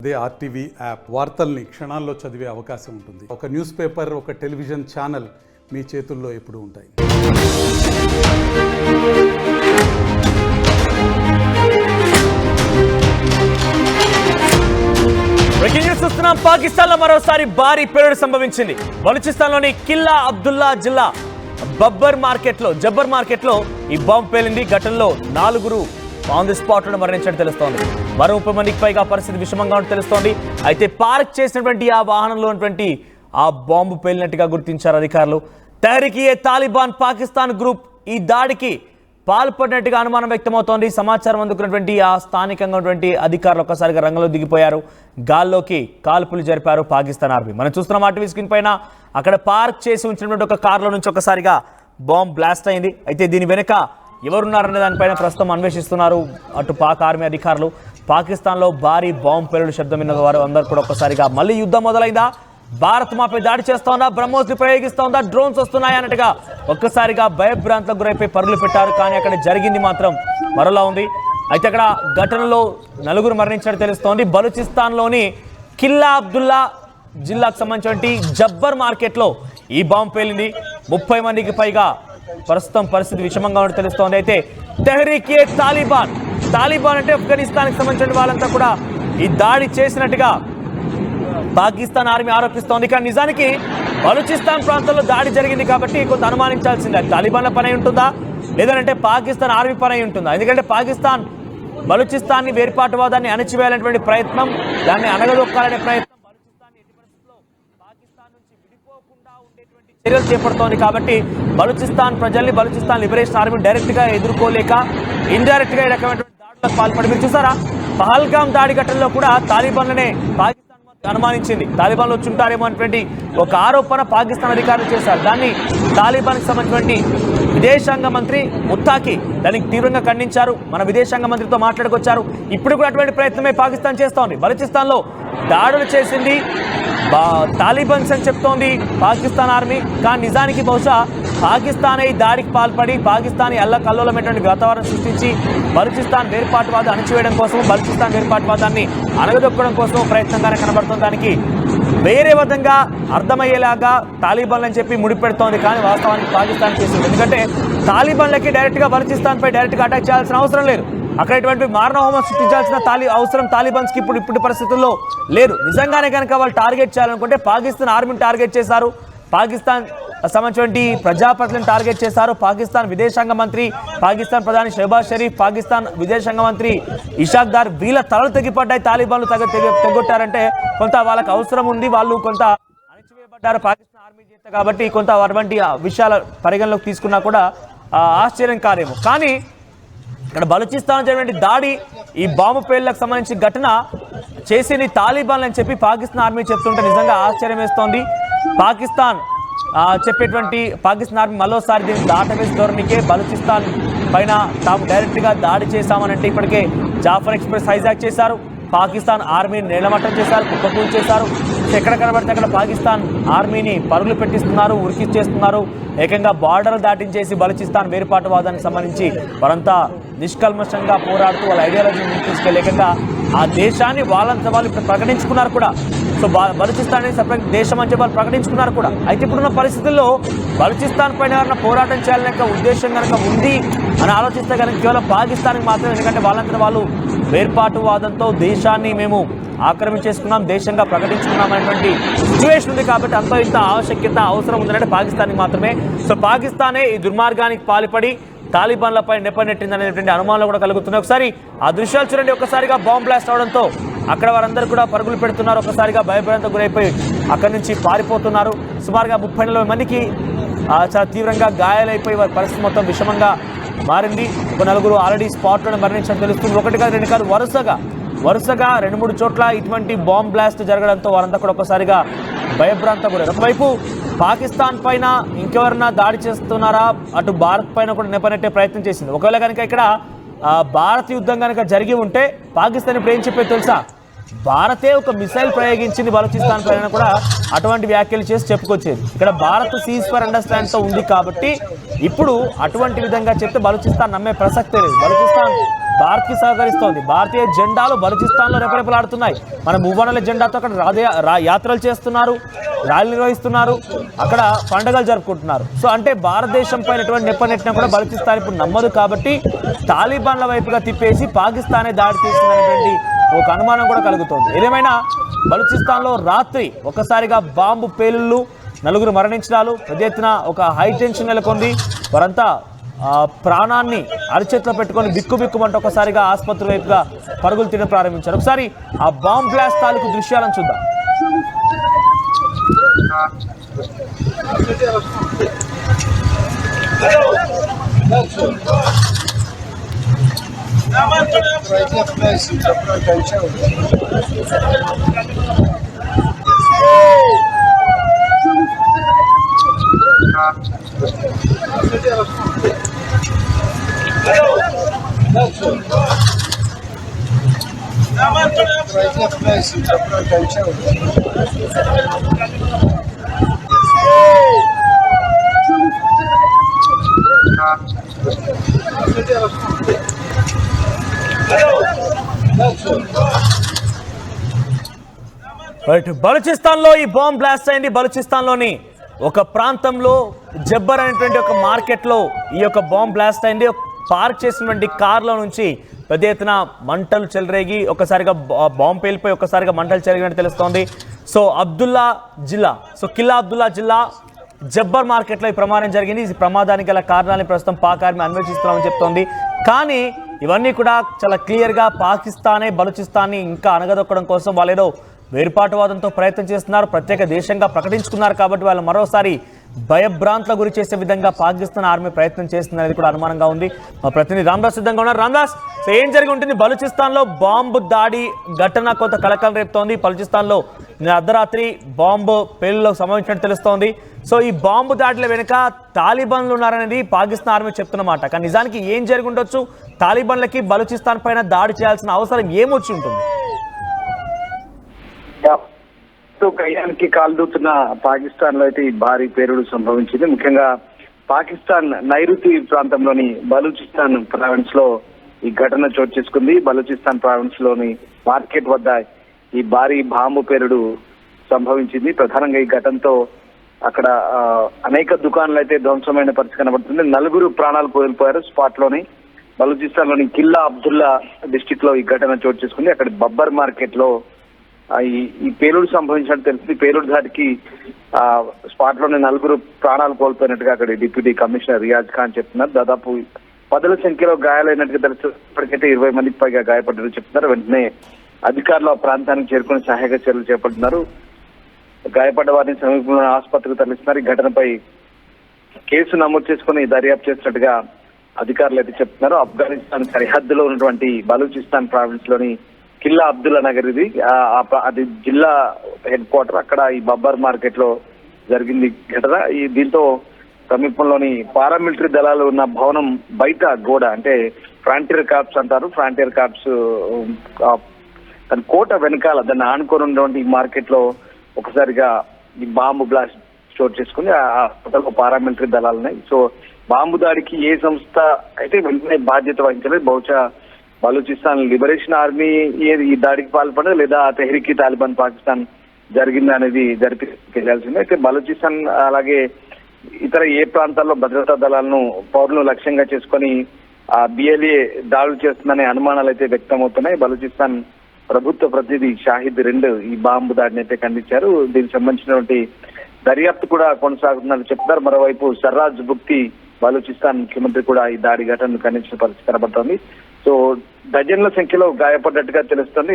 అదే RTV app వార్తల్ని క్షణాల్లో చదివే అవకాశం ఉంటుంది. ఒక న్యూస్ పేపర్, ఒక టెలివిజన్ ఛానల్ మీ చేతుల్లో ఎప్పుడూ ఉంటాయి. బ్రేకింగ్ న్యూస్ చూస్తున్నాం. పాకిస్తాన్ లో మరోసారి భారీ పేలుడు సంభవించింది. బలూచిస్తాన్లోని కిల్లా అబ్దుల్లా జిల్లా జబ్బర్ మార్కెట్ లో ఈ బాంబు పేలింది. ఘటనలో 4 ఆన్ ది స్పాట్ లో మరణించినట్టు తెలుస్తోంది. మరో 30 మందికి పైగా పరిస్థితి విషమంగా ఉన్నట్టు తెలుస్తోంది. అయితే పార్క్ చేసినటువంటి ఆ వాహనంలో ఉన్నటువంటి ఆ బాంబు పేలినట్టుగా గుర్తించారు అధికారులు. తెహ్రీక్-ఏ-తాలిబాన్ పాకిస్తాన్ గ్రూప్ ఈ దాడికి పాల్పడినట్టుగా అనుమానం వ్యక్తమవుతోంది. సమాచారం అందుకున్నటువంటి ఆ స్థానికంగా ఉన్నటువంటి అధికారులు ఒక్కసారిగా రంగంలో దిగిపోయారు. గాల్లోకి కాల్పులు జరిపారు పాకిస్తాన్ ఆర్మీ. మనం చూస్తున్న ఆర్టీవీ స్క్రీన్ పైన అక్కడ పార్క్ చేసి ఉంచినటువంటి ఒక కార్లో నుంచి ఒక్కసారిగా బాంబ్ బ్లాస్ట్ అయింది. అయితే దీని వెనుక ఎవరున్నారనే దానిపైన ప్రస్తుతం అన్వేషిస్తున్నారు అటు పాక్ ఆర్మీ అధికారులు. పాకిస్తాన్లో భారీ బాంబు పేలుడు శబ్దం విన్న వారు అందరూ కూడా ఒక్కసారిగా మళ్ళీ యుద్ధం మొదలైందా, భారత్ మాపై దాడి చేస్తోందా, బ్రహ్మోస్ని ప్రయోగిస్తోందా, డ్రోన్స్ వస్తున్నాయి అన్నట్టుగా ఒక్కసారిగా భయభ్రాంతలకు గురైపోయి పరుగులు పెట్టారు. కానీ అక్కడ జరిగింది మాత్రం మరోలా ఉంది. అయితే అక్కడ ఘటనలో 4 మరణించినట్టు తెలుస్తోంది. బలూచిస్తాన్లోని కిల్లా అబ్దుల్లా జిల్లాకు సంబంధించిన జబ్బర్ మార్కెట్లో ఈ బాంబు పేలింది. 30 మందికి పైగా ప్రస్తుతం పరిస్థితి విషమంగా ఉన్నట్టు తెలుస్తోంది. అయితే తెహ్రీక్-ఏ-తాలిబాన్ అంటే ఆఫ్ఘనిస్తాన్కి సంబంధించిన వాళ్ళంతా కూడా ఈ దాడి చేసినట్టుగా పాకిస్తాన్ ఆర్మీ ఆరోపిస్తోంది. కానీ నిజానికి బలూచిస్తాన్ ప్రాంతంలో దాడి జరిగింది కాబట్టి కొంత అనుమానించాల్సిందే. తాలిబాన్ల పని ఉంటుందా లేదంటే పాకిస్తాన్ ఆర్మీ పని ఉంటుందా? ఎందుకంటే పాకిస్తాన్ బలూచిస్తాన్ని వేర్పాటువాదాన్ని అణచివేయాలనేటువంటి ప్రయత్నం, దాన్ని అణగదొక్కాలనే ప్రయత్నం, బలూచిస్తాన్ని ఎట్టి పరిస్థితుల్లో పాకిస్తాన్ నుంచి విడిపోకుండా ఉండేటువంటి చర్యలు చేపడుతోంది. కాబట్టి బలూచిస్తాన్ ప్రజల్ని బలూచిస్తాన్ లిబరేషన్ ఆర్మీ డైరెక్ట్ గా ఎదుర్కోలేక ఇండైరెక్ట్ గా ఈ రకమైనటువంటి దాడులకు పాల్పడి, మీరు చూసారా పహల్గామ్ దాడి ఘటనలో కూడా తాలిబాన్లనే పాకిస్తాన్ అనుమానించింది. తాలిబాన్లు వచ్చుంటారేమో అనేటువంటి ఒక ఆరోపణ పాకిస్తాన్ అధికారులు చేశారు. దాన్ని తాలిబాన్కి సంబంధించినటువంటి విదేశాంగ మంత్రి ముత్తాకి దానికి తీవ్రంగా ఖండించారు. మన విదేశాంగ మంత్రితో మాట్లాడుకొచ్చారు. ఇప్పుడు కూడా అటువంటి ప్రయత్నమే పాకిస్తాన్ చేస్తోంది. బలూచిస్తాన్లో దాడులు చేసింది తాలిబాన్స్ అని చెప్తోంది పాకిస్తాన్ ఆర్మీ. కానీ నిజానికి బహుశా పాకిస్తాన్ ఈ దాడికి పాల్పడి పాకిస్తాన్ అల్లకల్లోలమైనటువంటి వాతావరణం సృష్టించి బలూచిస్తాన్ వేర్పాటువాదం అణచివేయడం కోసం, బలూచిస్తాన్ వేర్పాటువాదాన్ని అణగదొక్కడం కోసం ప్రయత్నంగానే కనబడుతుంది. దానికి వేరే విధంగా అర్థమయ్యేలాగా తాలిబాన్లు అని చెప్పి ముడిపెడుతోంది. కానీ వాస్తవానికి పాకిస్తాన్ చేసింది. ఎందుకంటే తాలిబాన్లకి డైరెక్ట్గా బలూచిస్తాన్పై డైరెక్ట్గా అటాక్ చేయాల్సిన అవసరం లేదు. అక్కడ ఎటువంటి మారణహోమం సృష్టించాల్సిన అవసరం తాలిబాన్స్కి ఇప్పుడు పరిస్థితుల్లో లేదు. నిజంగానే కనుక వాళ్ళు టార్గెట్ చేయాలనుకుంటే పాకిస్తాన్ ఆర్మీని టార్గెట్ చేశారు, పాకిస్తాన్ సంబంధించిన ప్రజాప్రతినిధులను టార్గెట్ చేశారు. పాకిస్తాన్ విదేశాంగ మంత్రి, పాకిస్తాన్ ప్రధాని షెహబాజ్ షరీఫ్, పాకిస్తాన్ విదేశాంగ మంత్రి ఇషాక్ దార్ వీళ్ళ తలలు తెగిపడ్డాయి. తాలిబాన్లు తెగొట్టారంటే కొంత వాళ్ళకి అవసరం ఉంది, వాళ్ళు కొంత అణచివేయబడ్డారు పాకిస్తాన్ ఆర్మీ చేత. కాబట్టి కొంత అటువంటి విషయాల పరిగణలోకి తీసుకున్నా కూడా ఆశ్చర్యం కాదేమో. కానీ ఇక్కడ బలూచిస్తాన్ జరిగినటువంటి దాడి, ఈ బాంబు పేలులకు సంబంధించి ఘటన చేసింది తాలిబాన్లు అని చెప్పి పాకిస్తాన్ ఆర్మీ చెప్తుంటే నిజంగా ఆశ్చర్యం వేస్తోంది. పాకిస్తాన్ ఆర్మీ మరోసారి దీన్ని దాటవేసి ధోరణికే బలూచిస్తాన్ పైన తాము డైరెక్ట్గా దాడి చేశామనంటే ఇప్పటికే జాఫర్ ఎక్స్ప్రెస్ హైజాక్ చేశారు, పాకిస్తాన్ ఆర్మీని నేలమట్టం చేశారు, కుప్పకూలు చేశారు. ఎక్కడ కనబడితే అక్కడ పాకిస్తాన్ ఆర్మీని పరుగులు పెట్టిస్తున్నారు, ఉరికిచ్చేస్తున్నారు. ఏకంగా బార్డర్ దాటించేసి బలూచిస్తాన్ వేరుపాటువాదానికి సంబంధించి వారంతా నిష్కల్మషంగా పోరాడుతూ వాళ్ళ ఐడియాలజీని తీసుకెళ్ళి ఏకంగా ఆ దేశాన్ని వాళ్ళంతా వాళ్ళు ఇప్పుడు ప్రకటించుకున్నారు కూడా. సో బలూచిస్తాన్ అనేది సపరేట్ దేశం అని చెప్పి వాళ్ళు ప్రకటించుకున్నారు కూడా. అయితే ఇప్పుడున్న పరిస్థితుల్లో బలూచిస్తాన్ పైన ఎవరైనా పోరాటం చేయాలనే ఉద్దేశం కనుక ఉంది అని ఆలోచిస్తే కనుక కేవలం పాకిస్తాన్కి మాత్రమే. ఎందుకంటే వాళ్ళంతా వాళ్ళు వేర్పాటువాదంతో దేశాన్ని మేము ఆక్రమించేసుకున్నాం, దేశంగా ప్రకటించుకున్నాం అనేటువంటి సిచ్యువేషన్ ఉంది. కాబట్టి అంత ఇంత ఆవశ్యకత అవసరం ఉందంటే పాకిస్తాన్కి మాత్రమే. సో పాకిస్తానే ఈ దుర్మార్గానికి పాల్పడి తాలిబాన్లపై నెప్పనెట్టిందనేటువంటి అనుమానాలు కూడా కలుగుతున్నాయి. ఒకసారి ఆ దృశ్యాలు చూడండి. ఒక్కసారిగా బాంబ్ బ్లాస్ట్ అవడంతో అక్కడ వారందరూ కూడా పరుగులు పెడుతున్నారు. ఒక్కసారిగా భయభ్రాంతకు గురైపోయి అక్కడి నుంచి పారిపోతున్నారు. సుమారుగా 30-40 మందికి చాలా తీవ్రంగా గాయాలైపోయి వారి పరిస్థితి మొత్తం విషమంగా మారింది. ఒక 4 ఆల్రెడీ స్పాట్లను మరణించడం తెలుస్తుంది. 1 కాదు 2 కాదు వరుసగా 2-3 చోట్ల ఇటువంటి బాంబ్ బ్లాస్ట్ జరగడంతో వారంతా కూడా ఒక్కసారిగా భయభ్రాంతకు గురయ్యారు. ఒకవైపు పాకిస్తాన్ పైన ఇంకెవరన్నా దాడి చేస్తున్నారా, అటు భారత్ పైన కూడా నెపనెట్టే ప్రయత్నం చేసింది. ఒకవేళ కనుక ఇక్కడ భారత్ యుద్ధం కనుక జరిగి ఉంటే పాకిస్తాన్ ఇప్పుడు ఏం చెప్పేది తెలుసా, భారతే ఒక మిసైల్ ప్రయోగించింది బలూచిస్తాన్ పైన కూడా అటువంటి వ్యాఖ్యలు చేసి చెప్పుకొచ్చేది. ఇక్కడ భారత్ సీజ్ ఫర్ అండర్స్టాండ్తో ఉంది కాబట్టి ఇప్పుడు అటువంటి విధంగా చెప్తే బలూచిస్తాన్ నమ్మే ప్రసక్తే లేదు. బలూచిస్తాన్ భారత్కి సహకరిస్తోంది. భారతీయ జెండాలు బలూచిస్తాన్లో రెపరెపలాడుతున్నాయి. మన మువ్వనెల జెండాతో అక్కడ యాత్రలు చేస్తున్నారు, ర్యాలీలు నిర్వహిస్తున్నారు, అక్కడ పండుగలు జరుపుకుంటున్నారు. సో అంటే భారతదేశం పైన ఎటువంటి నెప్పనెట్టినా కూడా బలూచిస్తాన్ ఇప్పుడు నమ్మదు కాబట్టి తాలిబాన్ల వైపుగా తిప్పేసి పాకిస్తానే దాడి చేసిందనేటువంటి ఒక అనుమానం కూడా కలుగుతోంది. ఏదేమైనా బలూచిస్తాన్లో రాత్రి ఒక్కసారిగా బాంబు పేలుళ్ళు, 4 మరణించడాలు, పెద్ద ఎత్తున ఒక హై టెన్షన్ నెలకొంది. వారంతా ప్రాణాన్ని అరిచేతిలో పెట్టుకొని బిక్కుబిక్కుమంటే ఒకసారిగా ఆసుపత్రి వైపుగా పరుగులు తినడం ప్రారంభించారు. ఒకసారి ఆ బాంబ్ బ్లాస్ట్ తాలూకు దృశ్యాలను చూద్దాం. బలూచిస్తాన్లో ఈ బాంబ్ బ్లాస్ట్ అయింది. బలూచిస్తాన్లోని ఒక ప్రాంతంలో జబ్బర్ అనేటువంటి ఒక మార్కెట్లో ఈ యొక్క బాంబ్ బ్లాస్ట్ అయింది. పార్క్ చేసినటువంటి కార్లో నుంచి పెద్ద ఎత్తున మంటలు చెలరేగి ఒకసారిగా బాంబు పేలిపోయి ఒకసారిగా మంటలు చెలరిగినట్టు తెలుస్తోంది. సో అబ్దుల్లా జిల్లా, కిల్లా అబ్దుల్లా జిల్లా జబ్బర్ మార్కెట్లో ఈ ప్రమాదం జరిగింది. ఈ ప్రమాదానికి గల కారణాలను ప్రస్తుతం పాక్ ఆర్మీ అన్వేషిస్తున్నామని చెప్తోంది. కానీ ఇవన్నీ కూడా చాలా క్లియర్గా పాకిస్తానే బలూచిస్తాన్ని ఇంకా అణగదొక్కడం కోసం వాళ్ళేదో వేరుపాటువాదంతో ప్రయత్నం చేస్తున్నారు. ప్రత్యేక దేశంగా ప్రకటించుకున్నారు కాబట్టి వాళ్ళు మరోసారి భయభ్రాంతుల గురి చేసే విధంగా పాకిస్తాన్ ఆర్మీ ప్రయత్నం చేస్తుంది అనేది కూడా అనుమానంగా ఉంది. మా ప్రతినిధి రామ్దాస్ సిద్ధంగా ఉన్నారు. రామ్దాస్, సో ఏం జరిగి ఉంటుంది? బలూచిస్తాన్లో బాంబు దాడి ఘటన కొంత కలకలం రేపుతోంది. బలూచిస్తాన్లో అర్ధరాత్రి బాంబు పేలులకు సంభవించినట్టు తెలుస్తోంది. సో ఈ బాంబు దాడిల వెనుక తాలిబాన్లు ఉన్నారనేది పాకిస్తాన్ ఆర్మీ చెప్తున్నమాట. కానీ నిజానికి ఏం జరిగి ఉండొచ్చు? తాలిబాన్లకి బలూచిస్తాన్ పైన దాడి చేయాల్సిన అవసరం ఏమొచ్చి ఉంటుంది? కయ్యానికి కాలుదూతున్న పాకిస్తాన్ లో అయితే ఈ భారీ పేలుడు సంభవించింది. ముఖ్యంగా పాకిస్తాన్ నైరుతి ప్రాంతంలోని బలూచిస్తాన్ ప్రావిన్స్ లో ఈ ఘటన చోటు చేసుకుంది. బలూచిస్తాన్ ప్రావిన్స్ లోని మార్కెట్ వద్ద ఈ భారీ బాంబు పేలుడు సంభవించింది. ప్రధానంగా ఈ ఘటనతో అక్కడ అనేక దుకాణాలు అయితే ధ్వంసమైన పరిస్థితి కనబడుతుంది. 4 ప్రాణాలు కోల్పోయారు స్పాట్ లోని. బలూచిస్తాన్ లోని కిల్లా అబ్దుల్లా డిస్టిక్ లో ఈ ఘటన చోటు చేసుకుంది. అక్కడ బబ్బర్ మార్కెట్ లో ఈ పేలుడు సంభవించినట్టు తెలిసింది. పేలుడు దాడికి స్పాట్ లోనే 4 ప్రాణాలు కోల్పోయినట్టుగా అక్కడ డిప్యూటీ కమిషనర్ రియాజ్ ఖాన్ చెప్తున్నారు. దాదాపు 10ల సంఖ్యలో గాయాలైనట్టుగా తెలుసు. ఇప్పటికైతే 20 మందికి పైగా గాయపడ్డారు చెప్తున్నారు. వెంటనే అధికారులు ఆ ప్రాంతానికి చేరుకుని సహాయక చర్యలు చేపడుతున్నారు. గాయపడ్డ వారిని సమీపంలో ఆసుపత్రికి తరలిస్తున్నారు. ఈ ఘటనపై కేసు నమోదు చేసుకుని దర్యాప్తు చేస్తున్నట్టుగా అధికారులు అయితే చెప్తున్నారు. ఆఫ్ఘనిస్తాన్ సరిహద్దులో ఉన్నటువంటి బలూచిస్తాన్ ప్రావిన్స్ లోని కిల్లా అబ్దుల్లా నగర్ ఇది, అది జిల్లా హెడ్ క్వార్టర్. అక్కడ ఈ బబ్బర్ మార్కెట్ లో జరిగింది ఘటన. దీంతో సమీపంలోని పారామిలిటరీ దళాలు ఉన్న భవనం బయట గోడ, అంటే ఫ్రాంటియర్ కార్ప్స్ అంటారు, ఫ్రాంటియర్ కార్ప్స్ దాని కోట వెనకాల దాన్ని ఆనుకొని ఉన్నటువంటి ఈ మార్కెట్ లో ఒకసారిగా ఈ బాంబు బ్లాస్ట్ చోటు చేసుకుని ఆ కోటలో పారామిలిటరీ దళాలు ఉన్నాయి. సో బాంబు దాడికి ఏ సంస్థ అయితే వెంటనే బాధ్యత వహించలేదు. బహుశా బలూచిస్తాన్ లిబరేషన్ ఆర్మీ ఈ దాడికి పాల్పడదు, లేదా తెహ్రీకి తాలిబాన్ పాకిస్తాన్ జరిగింది అనేది తెలియాల్సిందే. అయితే బలూచిస్తాన్ అలాగే ఇతర ఏ ప్రాంతాల్లో భద్రతా దళాలను పౌరులను లక్ష్యంగా చేసుకొని బిఎల్ఏ దాడులు చేస్తుందనే అనుమానాలు అయితే వ్యక్తమవుతున్నాయి. బలూచిస్తాన్ ప్రభుత్వ ప్రతినిధి షాహిద్ 2 ఈ బాంబు దాడిని అయితే ఖండించారు. దీనికి సంబంధించినటువంటి దర్యాప్తు కూడా కొనసాగుతుందని చెప్తున్నారు. మరోవైపు సర్రాజ్ బుక్తి బలూచిస్తాన్ ముఖ్యమంత్రి కూడా ఈ దాడి ఘటనను ఖండించిన పరిస్థితి కనబడుతోంది. సో డజన్ల సంఖ్యలో గాయపడ్డట్టుగా తెలుస్తుంది.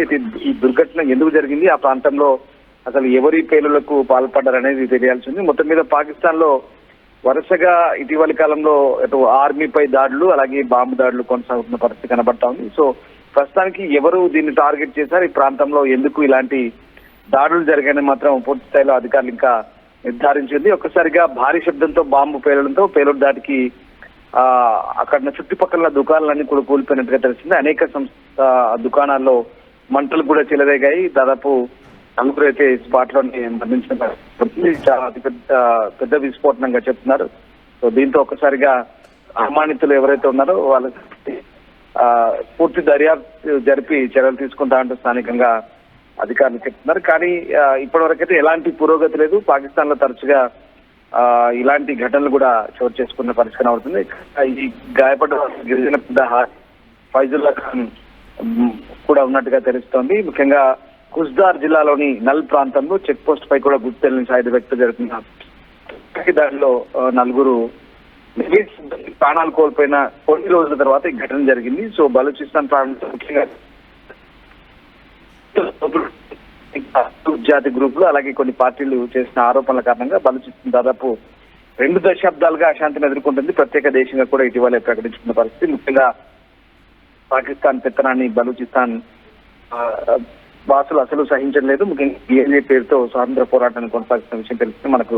ఈ దుర్ఘటన ఎందుకు జరిగింది, ఆ ప్రాంతంలో అసలు ఎవరి పేలులకు పాల్పడ్డారనేది తెలియాల్సింది. మొత్తం మీద పాకిస్తాన్ లో వరుసగా ఇటీవలి కాలంలో అటు ఆర్మీపై దాడులు అలాగే బాంబు దాడులు కొనసాగుతున్న పరిస్థితి కనబడతా ఉంది. సో ప్రస్తుతానికి ఎవరు దీన్ని టార్గెట్ చేశారు, ఈ ప్రాంతంలో ఎందుకు ఇలాంటి దాడులు జరిగాయని మాత్రం పూర్తి స్థాయిలో అధికారులు ఇంకా నిర్ధారించింది. ఒక్కసారిగా భారీ శబ్దంతో బాంబు పేలడంతో పేలుడు దాటికి అక్కడ చుట్టుపక్కల దుకాణాలన్నీ కూడా కూలిపోయినట్టుగా తెలిసింది. అనేక దుకాణాల్లో మంటలు కూడా చెలరేగాయి. దాదాపు 4 అయితే స్పాట్ లోనే మరణించిన చాలా పెద్ద విస్ఫోటనంగా చెప్తున్నారు. సో దీంతో ఒక్కసారిగా అనుమానితులు ఎవరైతే ఉన్నారో వాళ్ళకి పూర్తి దర్యాప్తు జరిపి చర్యలు తీసుకుంటామంటూ స్థానికంగా అధికారులు చెప్తున్నారు. కానీ ఇప్పటి వరకైతే ఎలాంటి పురోగతి లేదు. పాకిస్తాన్ లో తరచుగా ఇలాంటి ఘటనలు కూడా చోటు చేసుకున్న పరిస్థితి కనబడుతుంది. ఈ గాయపడ్డ గిరిజన పెద్ద ఫైజుల్లా ఖాన్ కూడా ఉన్నట్టుగా తెలుస్తోంది. ముఖ్యంగా కుజ్దార్ జిల్లాలోని నల్ ప్రాంతంలో చెక్ పోస్ట్ పై కూడా గుర్తు తెలియని సాయుధ వ్యక్తులు జరుగుతున్న దానిలో 4 ప్రాణాలు కోల్పోయిన కొన్ని రోజుల తర్వాత ఈ ఘటన జరిగింది. సో బలూచిస్తాన్ ప్రాంతంలో ముఖ్యంగా జాతి గ్రూపులు అలాగే కొన్ని పార్టీలు చేసిన ఆరోపణల కారణంగా బలూచిస్తాన్ దాదాపు 2 దశాబ్దాలుగా అశాంతిని ఎదుర్కొంటుంది. ప్రత్యేక దేశంగా కూడా ఇటీవలే ప్రకటించుకున్న పరిస్థితి. ముఖ్యంగా పాకిస్తాన్ పెత్తనాన్ని బలూచిస్తాన్ వాసులు అసలు సహించలేదు. ముఖ్యంగా BNA పేరుతో స్వాతంత్ర పోరాటాన్ని కొనసాగుతున్న విషయం తెలుస్తుంది. మనకు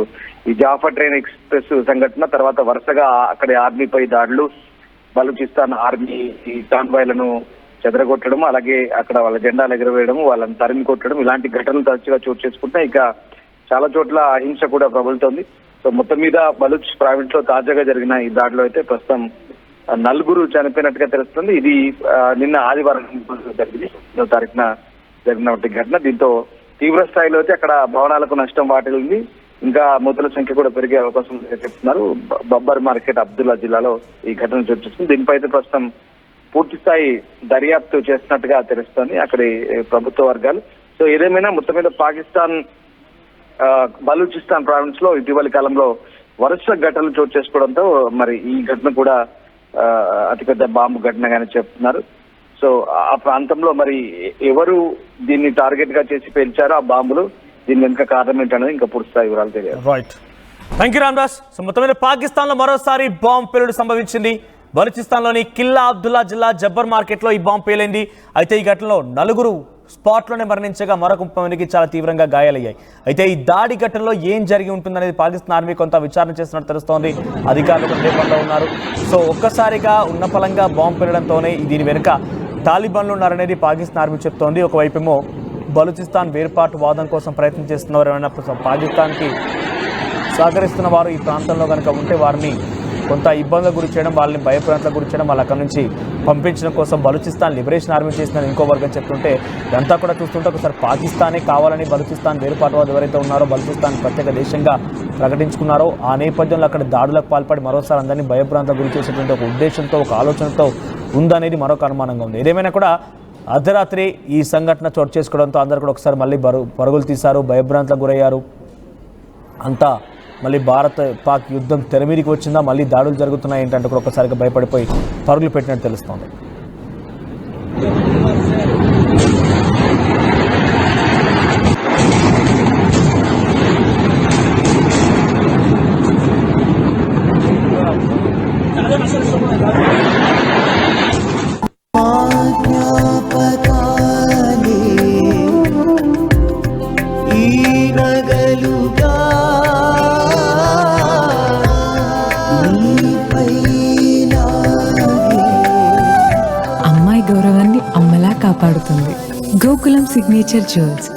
ఈ జాఫర్ ట్రైన్ ఎక్స్ప్రెస్ సంఘటన తర్వాత వరుసగా అక్కడి ఆర్మీపై దాడులు, బలూచిస్తాన్ ఆర్మీ కాన్వాయ్లను చెదరగొట్టడం, అలాగే అక్కడ వాళ్ళ జెండాలు ఎగరవేయడం, వాళ్ళని తరిమి కొట్టడం, ఇలాంటి ఘటనలు తరచుగా చోటు చేసుకుంటున్నాయి. ఇక చాలా చోట్ల అహింస కూడా ప్రబలుతోంది. సో మొత్తం మీద బలూచ్ ప్రావిన్స్ లో తాజాగా జరిగిన ఈ దాడిలో అయితే ప్రస్తుతం 4 చనిపోయినట్టుగా తెలుస్తుంది. ఇది నిన్న ఆదివారం జరిగింది 9వ తారీఖున జరిగిన ఘటన. దీంతో తీవ్ర స్థాయిలో అయితే అక్కడ భవనాలకు నష్టం వాటిల్లింది. ఇంకా మృతుల సంఖ్య కూడా పెరిగే అవకాశం చెప్తున్నారు. బబ్బర్ మార్కెట్ అబ్దుల్లా జిల్లాలో ఈ ఘటన చోటు చేసుకుంది. దీనిపై అయితే ప్రస్తుతం పూర్తి స్థాయి దర్యాప్తు చేస్తున్నట్టుగా తెలుస్తోంది అక్కడి ప్రభుత్వ వర్గాలు. సో ఏదేమైనా మొత్తం మీద పాకిస్తాన్ బలూచిస్తాన్ ప్రావిన్స్ లో ఇటీవలి కాలంలో వరుస ఘటనలు చోటు చేసుకోవడంతో మరి ఈ ఘటన కూడా అతిపెద్ద బాంబు ఘటనగానే చెప్తున్నారు. సో ఆ ప్రాంతంలో మరి ఎవరు దీన్ని టార్గెట్ గా చేసి పేల్చారో ఆ బాంబులు, దీని వెనుక కారణం ఏంటనేది ఇంకా పూర్తి స్థాయి వివరాలు తెలియదు. Right, thank you Ramdas. So మొత్తం మీద పాకిస్తాన్ లో మరోసారి బాంబు పేలుడు సంభవించింది. బలూచిస్తాన్లోని కిల్లా అబ్దుల్లా జిల్లా జబ్బర్ మార్కెట్లో ఈ బాంబు పేలింది. అయితే ఈ ఘటనలో 4 స్పాట్లోనే మరణించగా మరొక 30 మందికి చాలా తీవ్రంగా గాయాలయ్యాయి. అయితే ఈ దాడి ఘటనలో ఏం జరిగి ఉంటుందనేది పాకిస్తాన్ ఆర్మీ కొంత విచారణ చేస్తున్నట్టు తెలుస్తోంది. అధికారులు రేపట్లో ఉన్నారు. సో ఒక్కసారిగా ఉన్న ఫలంగా బాంబు పేలడంతోనే దీని వెనుక తాలిబాన్లు ఉన్నారనేది పాకిస్తాన్ ఆర్మీ చెప్తోంది. ఒకవైపేమో బలూచిస్తాన్ వేర్పాటు వాదం కోసం ప్రయత్నం చేస్తున్నవారు ఏమైనా పాకిస్తాన్కి సహకరిస్తున్న వారు ఈ ప్రాంతంలో కనుక ఉంటే వారిని కొంత ఇబ్బందులకు గురి చేయడం, వాళ్ళని భయప్రాంతాలకు గురి చేయడం, వాళ్ళు అక్కడి నుంచి పంపించడం కోసం బలూచిస్తాన్ లిబరేషన్ ఆర్మీ చేసిన ఇంకో వర్గం చెప్తుంటే ఇదంతా కూడా చూస్తుంటే ఒకసారి పాకిస్తానే కావాలని బలూచిస్తాన్ వేరుపాటువాదు ఎవరైతే ఉన్నారో బలూచిస్తాన్ ప్రత్యేక దేశంగా ప్రకటించుకున్నారో ఆ నేపథ్యంలో అక్కడ దాడులకు పాల్పడి మరోసారి అందరినీ భయప్రాంతాలకు గురి చేసేటువంటి ఒక ఉద్దేశంతో, ఒక ఆలోచనతో ఉందనేది మరొక అనుమానంగా ఉంది. ఏదేమైనా కూడా అర్ధరాత్రి ఈ సంఘటన చోటు చేసుకోవడంతో అందరూ కూడా ఒకసారి మళ్ళీ పరుగులు తీశారు, భయభ్రాంతులకు గురయ్యారు. అంతా మళ్ళీ భారత్ పాక్ యుద్ధం తెరమీదికి వచ్చిందా, మళ్ళీ దాడులు జరుగుతున్నాయి ఏంటంటే కూడా ఒక్కసారిగా భయపడిపోయి పరుగులు పెట్టినట్టు తెలుస్తోంది. గౌరవాన్ని అమ్మలా కాపాడుతుంది. Gokulam signature jewels.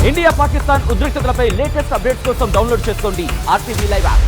India Pakistan ఉద్రిక్తతలపై లేటెస్ట్ అప్డేట్స్ కోసం డౌన్లోడ్ చేసుకోండి RTV లైవ్ యాప్.